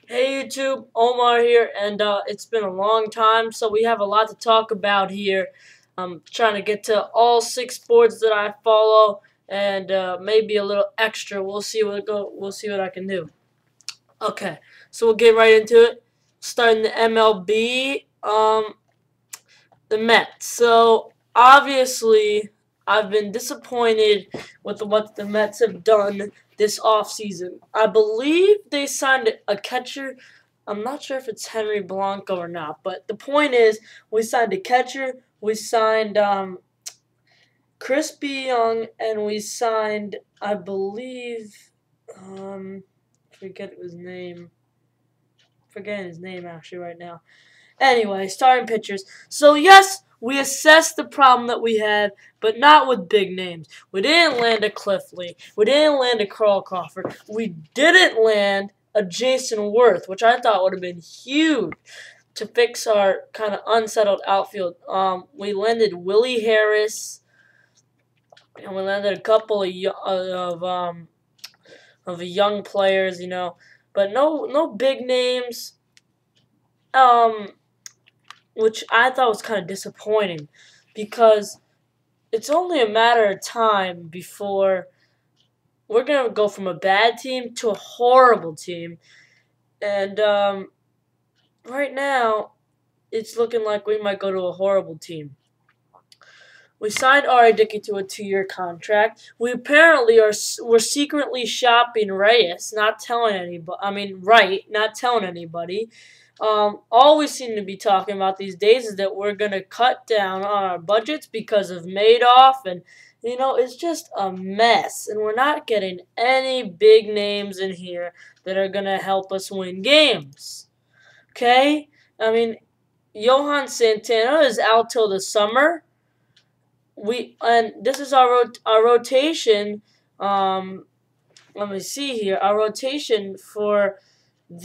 Hey YouTube, Omar here, and it's been a long time, so we have a lot to talk about here. Trying to get to all 6 sports that I follow, and maybe a little extra. We'll see what go. We'll see what I can do. Okay, so we'll get right into it. Starting the MLB, the Mets. So obviously, I've been disappointed with what the Mets have done this offseason. I believe they signed a catcher. I'm not sure if it's Henry Blanco or not, but the point is, we signed a catcher, we signed Chris Young, and we signed, I believe, forget his name. Forgetting his name actually right now. Anyway, starting pitchers. So yes, we assessed the problem that we had, but not with big names. We didn't land a Cliffley. We didn't land a Carl Crawford. We didn't land a Jason Worth, which I thought would have been huge to fix our kind of unsettled outfield. We landed Willie Harris, and we landed a couple of young players, but no big names. Which I thought was kind of disappointing because it's only a matter of time before we're going to go from a bad team to a horrible team. And right now, it's looking like we might go to a horrible team. We signed R.A. Dickey to a 2-year contract. We apparently we're secretly shopping Reyes, not telling anybody. Not telling anybody. All we seem to be talking about these days is that we're gonna cut down on our budgets because of Madoff, and it's just a mess. And we're not getting any big names in here that are gonna help us win games. Okay, Johan Santana is out till the summer. This is our rotation. Let me see here. Our rotation for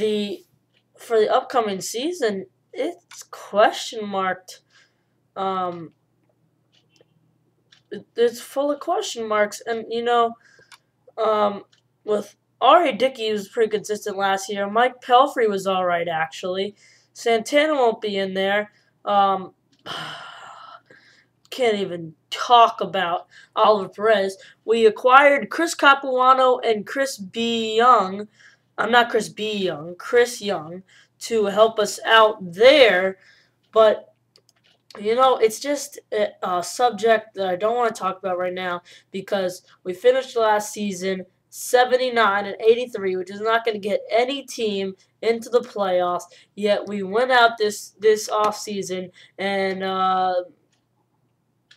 the upcoming season, it's question marked. It's full of question marks, and with R.A. Dickey was pretty consistent last year. Mike Pelfrey was all right actually. Santana won't be in there. Can't even talk about Oliver Perez. We acquired Chris Capuano and Chris B. Young. I'm not Chris B. Young, Chris Young, to help us out there. But, it's just a subject that I don't want to talk about right now because we finished last season 79-83, which is not going to get any team into the playoffs. Yet we went out this offseason and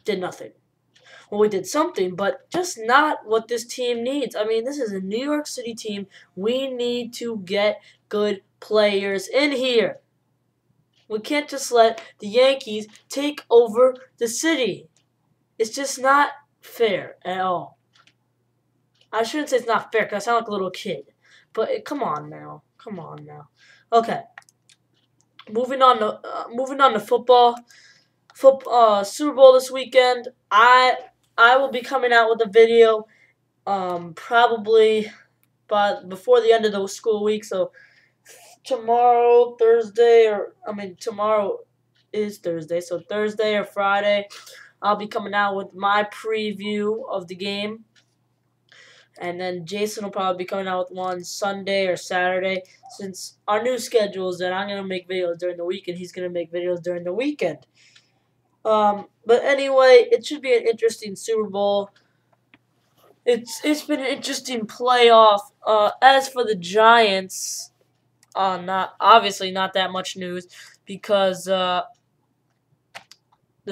did nothing. Well, we did something, but just not what this team needs. This is a New York City team. We need to get good players in here. We can't just let the Yankees take over the city. It's just not fair at all. I shouldn't say it's not fair because I sound like a little kid. But come on now. Come on now. Okay. Moving on to football. Super Bowl this weekend. I will be coming out with a video probably before the end of the school week. So tomorrow, tomorrow is Thursday. So Thursday or Friday, I'll be coming out with my preview of the game. And then Jason will probably be coming out with one Sunday or Saturday. Since our new schedule is that I'm going to make videos during the week and he's going to make videos during the weekend. But anyway, it should be an interesting Super Bowl. It's been an interesting playoff. As for the Giants, not that much news because the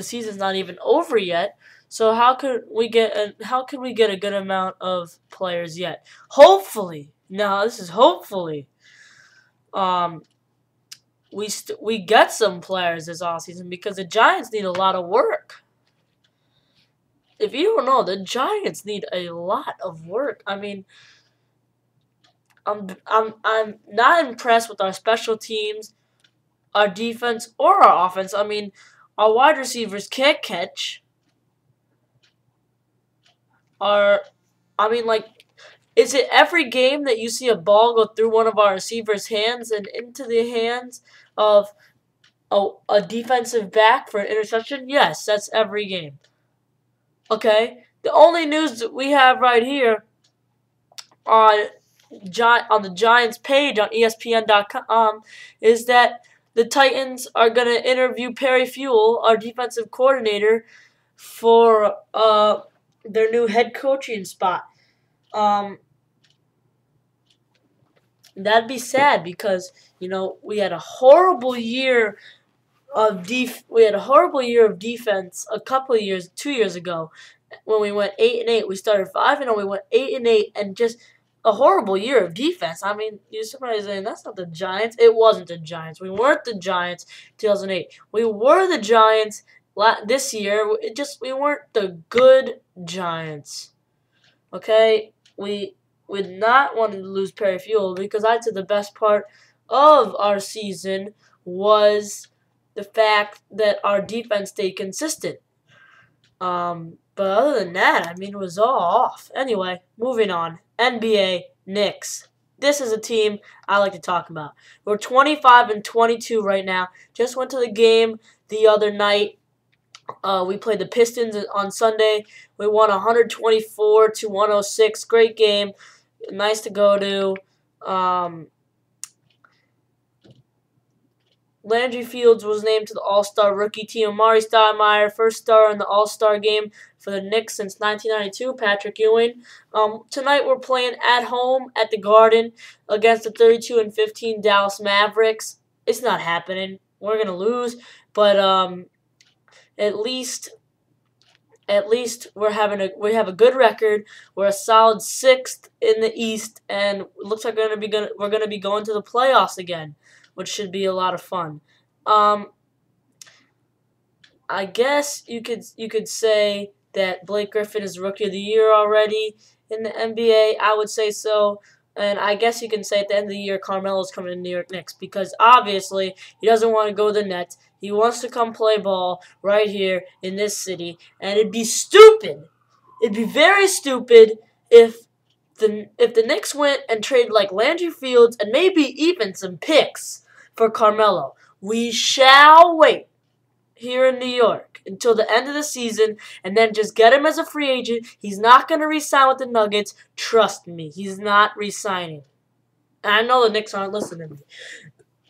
season's not even over yet. So how could we get a good amount of players yet? Hopefully, now this is hopefully. We get some players this offseason because the Giants need a lot of work. If you don't know, the Giants need a lot of work. I'm not impressed with our special teams, our defense, or our offense. Our wide receivers can't catch. Is it every game that you see a ball go through one of our receivers' hands and into the hands of a defensive back for an interception? Yes, that's every game. Okay? The only news that we have right here on the Giants page on ESPN.com is that the Titans are going to interview Perry Fuel, our defensive coordinator, for their new head coaching spot. That'd be sad because we had a horrible year of defense a couple of years, 2 years ago, when we went 8-8. We started 5-0. We went 8-8, and just a horrible year of defense. I mean, you're surprised saying that's not the Giants. It wasn't the Giants. We weren't the Giants 2008. We were the Giants this year. We weren't the good Giants. Okay, we would not want to lose Perry Fuel because I'd say the best part of our season was the fact that our defense stayed consistent. But other than that, I mean, it was all off. Anyway, moving on. NBA Knicks. This is a team I like to talk about. We're 25-22 right now. Just went to the game the other night. We played the Pistons on Sunday. We won 124-106. Great game. Nice to go to. Landry Fields was named to the All-Star rookie team. Amari Stoudemire, first star in the All-Star game for the Knicks since 1992. Patrick Ewing. Tonight we're playing at home at the Garden against the 32-15 Dallas Mavericks. It's not happening. We're gonna lose, but at least we have a good record. We're a solid 6th in the East, and it looks like we're gonna be going to the playoffs again, which should be a lot of fun. I guess you could say that Blake Griffin is Rookie of the Year already in the NBA. I would say so. And I guess you can say at the end of the year, Carmelo's coming to New York Knicks because obviously he doesn't want to go to the Nets. He wants to come play ball right here in this city. And it'd be stupid. It'd be very stupid if the Knicks went and traded like Landry Fields and maybe even some picks for Carmelo. We shall wait here in New York until the end of the season and then just get him as a free agent. He's not going to re-sign with the Nuggets. Trust me, he's not re-signing. And I know the Knicks aren't listening to me.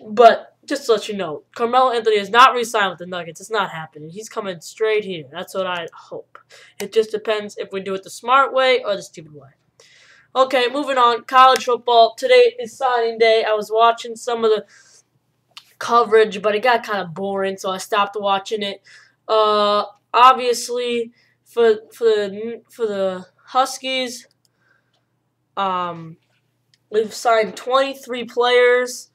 But just to let you know, Carmelo Anthony is not re-signed with the Nuggets. It's not happening. He's coming straight here. That's what I hope. It just depends if we do it the smart way or the stupid way. Okay, moving on. College football. Today is signing day. I was watching some of the coverage, but it got kind of boring, so I stopped watching it. Obviously, for the Huskies, we've signed 23 players.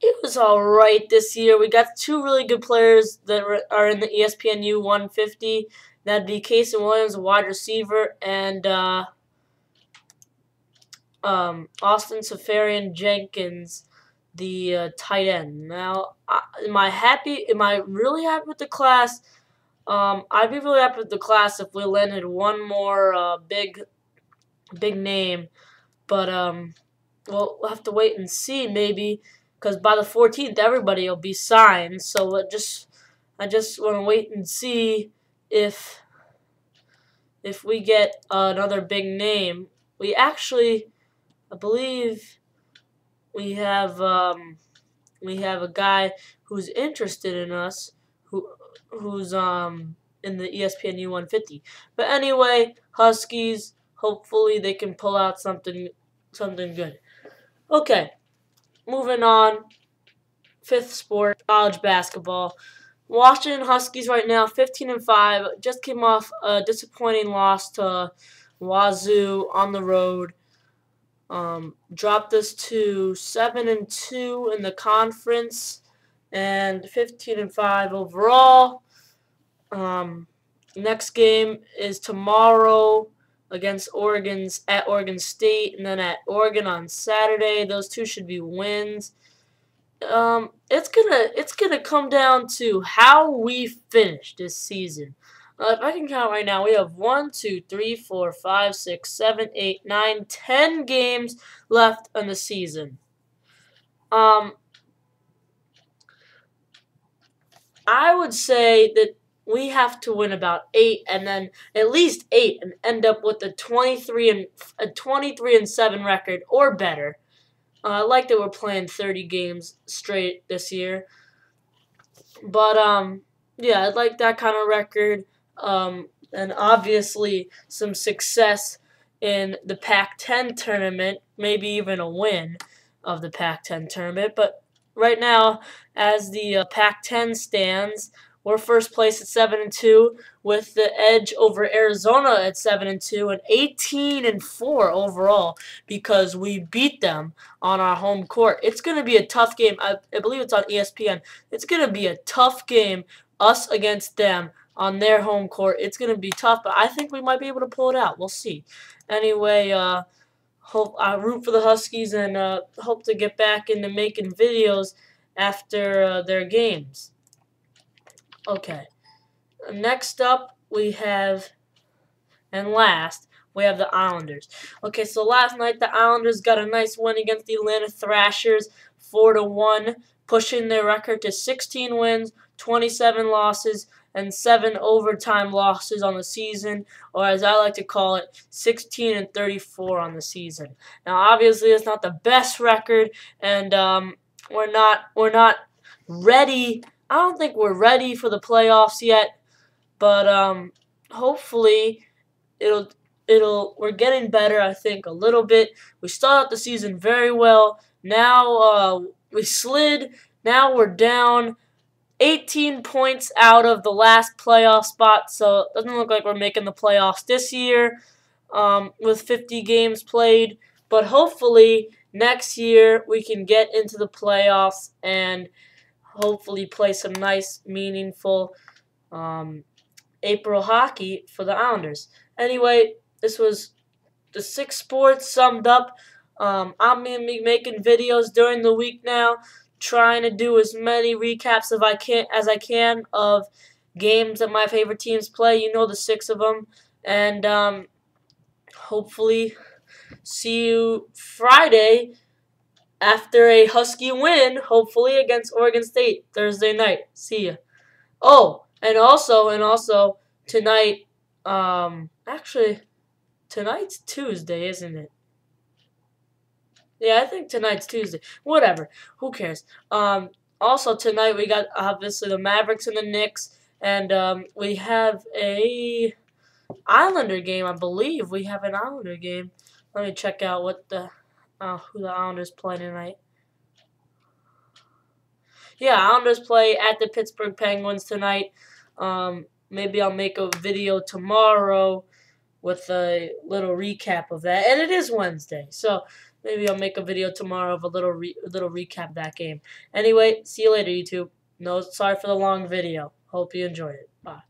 It was all right this year. We got 2 really good players that are in the ESPNU 150. That'd be Casey Williams, a wide receiver, and Austin Safarian Jenkins, the tight end. Now, am I really happy with the class? I'd be really happy with the class if we landed one more big name. But we'll have to wait and see maybe, because by the 14th everybody will be signed. So I just want to wait and see if we get another big name. We actually, I believe, we have a guy who's interested in us, who's in the ESPNU 150. But anyway, Huskies, hopefully they can pull out something good. Okay, moving on. 5th sport, college basketball. Washington Huskies right now 15-5. Just came off a disappointing loss to Wazoo on the road. Dropped us to 7-2 in the conference and 15-5 overall. Next game is tomorrow against at Oregon State, and then at Oregon on Saturday. Those 2 should be wins. It's gonna come down to how we finish this season. If I can count right now, we have 1, 2, 3, 4, 5, 6, 7, 8, 9, 10 games left in the season. I would say that we have to win about 8, and then at least 8, and end up with a 23-7 record or better. I like that we're playing 30 games straight this year, but yeah, I'd like that kind of record. And obviously some success in the Pac-10 tournament, maybe even a win of the Pac-10 tournament. But right now, as the Pac-10 stands, we're first place at 7-2, with the edge over Arizona at 7-2 and 18-4 overall, because we beat them on our home court. It's going to be a tough game. I believe it's on ESPN. It's going to be a tough game, us against them on their home court. It's going to be tough, but I think we might be able to pull it out. We'll see. Anyway, hope I root for the Huskies, and hope to get back into making videos after their games. Okay. Next up, we have, and last, we have the Islanders. Okay, so last night the Islanders got a nice win against the Atlanta Thrashers, 4-1, pushing their record to 16 wins, 27 losses, and 7 overtime losses on the season, or as I like to call it, 16-34 on the season. Now, obviously, it's not the best record, and we're not ready. I don't think we're ready for the playoffs yet, but hopefully we're getting better, I think, a little bit. We started the season very well. Now we slid. Now we're down 18 points out of the last playoff spot, so it doesn't look like we're making the playoffs this year with 50 games played. But hopefully next year we can get into the playoffs and hopefully play some nice, meaningful April hockey for the Islanders. Anyway, this was the 6 sports summed up. I'm going to be making videos during the week now, trying to do as many recaps as I can of games that my favorite teams play. You know, the 6 of them. And hopefully see you Friday after a Husky win, hopefully against Oregon State Thursday night. See ya. Oh, and also tonight, actually, tonight's Tuesday, isn't it? Yeah, I think tonight's Tuesday. Whatever. Who cares? Also tonight we got obviously the Mavericks and the Knicks, and we have a Islander game. I believe we have an Islander game. Let me check out what the who the Islanders play tonight. Yeah, Islanders play at the Pittsburgh Penguins tonight. Maybe I'll make a video tomorrow with a little recap of that. And it is Wednesday, so maybe I'll make a video tomorrow of a little recap of that game. Anyway, see you later, YouTube. No, sorry for the long video. Hope you enjoyed it. Bye.